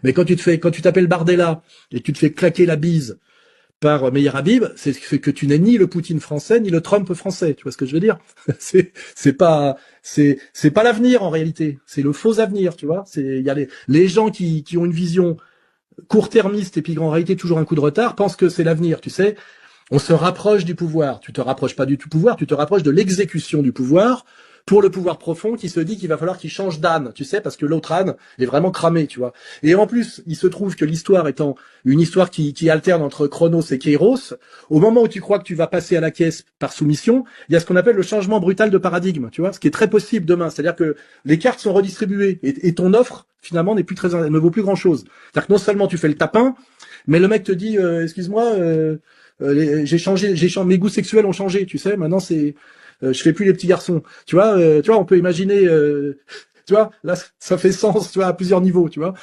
Mais quand tu t'appelles Bardella et tu te fais claquer la bise par Meyer Habib, c'est que tu n'es ni le Poutine français ni le Trump français. Tu vois ce que je veux dire? C'est pas l'avenir en réalité. C'est le faux avenir. Tu vois? Il y a les gens qui ont une vision court-termiste et puis en réalité toujours un coup de retard pensent que c'est l'avenir. Tu sais? On se rapproche du pouvoir. Tu te rapproches pas du tout pouvoir, tu te rapproches de l'exécution du pouvoir pour le pouvoir profond qui se dit qu'il va falloir qu'il change d'âne, tu sais, parce que l'autre âne est vraiment cramé, tu vois. Et en plus, il se trouve que l'histoire étant une histoire qui alterne entre Chronos et Kairos, au moment où tu crois que tu vas passer à la caisse par soumission, il y a ce qu'on appelle le changement brutal de paradigme, tu vois, ce qui est très possible demain. C'est-à-dire que les cartes sont redistribuées et ton offre, finalement, ne vaut plus grand-chose. C'est-à-dire que non seulement tu fais le tapin, mais le mec te dit, excuse-moi, mes goûts sexuels ont changé, tu sais. Maintenant, je fais plus les petits garçons. Tu vois, on peut imaginer, tu vois, là, ça fait sens, tu vois, à plusieurs niveaux, tu vois.